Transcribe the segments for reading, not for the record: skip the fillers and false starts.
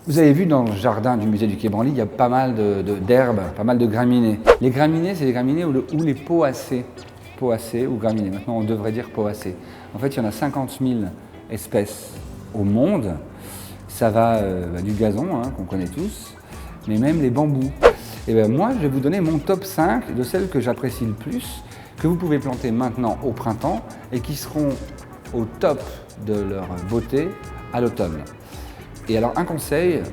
Vous avez vu dans le jardin du musée du Quai Branly, il y a pas mal d'herbes, pas mal de graminées. Les graminées, c'est les graminées ou les poacées. Poacées ou graminées. Maintenant, on devrait dire poacées. En fait, il y en a 50 000 espèces au monde. Ça va du gazon, hein, qu'on connaît tous, mais même les bambous. Et bien, moi, je vais vous donner mon top 5 de celles que j'apprécie le plus, que vous pouvez planter maintenant au printemps et qui seront au top de leur beauté à l'automne. Et alors un conseil,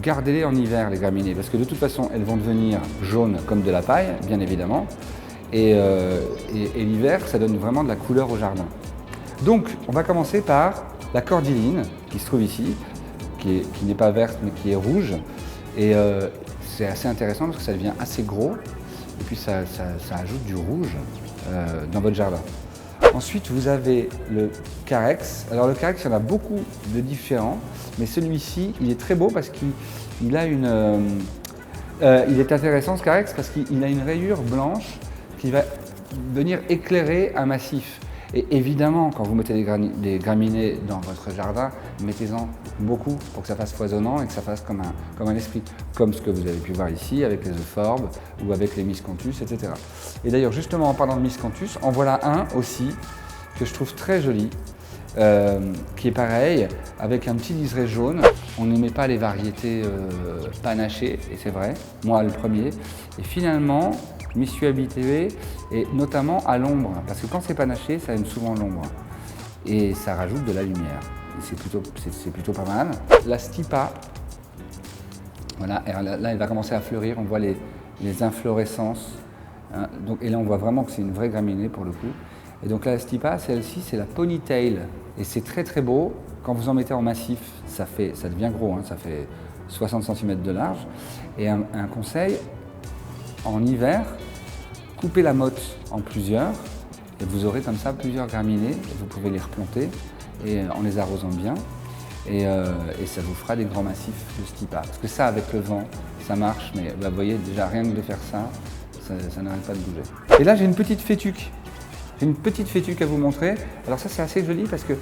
gardez-les en hiver les graminées, parce que de toute façon elles vont devenir jaunes comme de la paille, bien évidemment, et l'hiver ça donne vraiment de la couleur au jardin. Donc on va commencer par la cordyline qui se trouve ici, qui n'est pas verte mais qui est rouge, et c'est assez intéressant parce que ça devient assez gros, et puis ça ajoute du rouge dans votre jardin. Ensuite, vous avez le carex. Alors le carex, il y en a beaucoup de différents, mais celui-ci, il est très beau parce qu'il a il est intéressant ce carex parce qu'il a une rayure blanche qui va venir éclairer un massif. Et évidemment, quand vous mettez des graminées dans votre jardin, mettez-en beaucoup pour que ça fasse foisonnant et que ça fasse comme un esprit. Comme ce que vous avez pu voir ici avec les euphorbes ou avec les miscanthus, etc. Et d'ailleurs, justement, en parlant de miscanthus, en voilà un aussi que je trouve très joli, qui est pareil, avec un petit liseré jaune. On n'aimait pas les variétés panachées, et c'est vrai, moi le premier. Et finalement, je m'y suis habitué, et notamment à l'ombre, parce que quand c'est panaché, ça aime souvent l'ombre. Et ça rajoute de la lumière. C'est plutôt pas mal. La stipa, voilà, là elle va commencer à fleurir, on voit les inflorescences. Hein, et là on voit vraiment que c'est une vraie graminée pour le coup. Et donc la stipa, celle-ci, c'est la ponytail. Et c'est très très beau. Quand vous en mettez en massif, ça devient gros, hein, ça fait 60 cm de large. Et un conseil, en hiver, coupez la motte en plusieurs et vous aurez comme ça plusieurs graminées. Et vous pouvez les replanter et, en les arrosant bien et ça vous fera des grands massifs de stipa. Parce que ça, avec le vent, ça marche, mais vous voyez déjà rien que de faire ça n'arrête pas de bouger. Et là, j'ai une petite fétuque. J'ai une petite fétuque à vous montrer. Alors ça, c'est assez joli parce que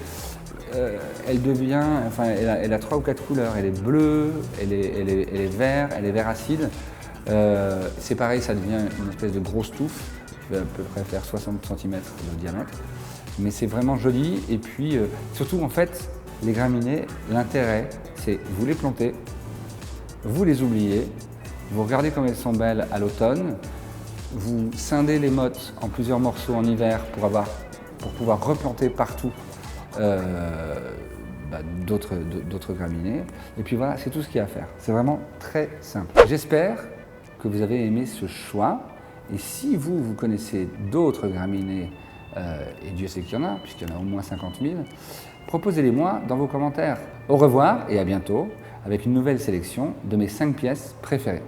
elle a 3 ou 4 couleurs. Elle est bleue, elle est vert, elle est vert acide. C'est pareil, ça devient une espèce de grosse touffe qui va à peu près faire 60 cm de diamètre. Mais c'est vraiment joli. Et puis, surtout, en fait, les graminées, l'intérêt, c'est vous les plantez, vous les oubliez, vous regardez comme elles sont belles à l'automne, vous scindez les mottes en plusieurs morceaux en hiver pour pouvoir replanter partout d'autres graminées. Et puis voilà, c'est tout ce qu'il y a à faire. C'est vraiment très simple. J'espère que vous avez aimé ce choix. Et si vous connaissez d'autres graminées, et Dieu sait qu'il y en a, puisqu'il y en a au moins 50 000, proposez-les-moi dans vos commentaires. Au revoir et à bientôt avec une nouvelle sélection de mes 5 pièces préférées.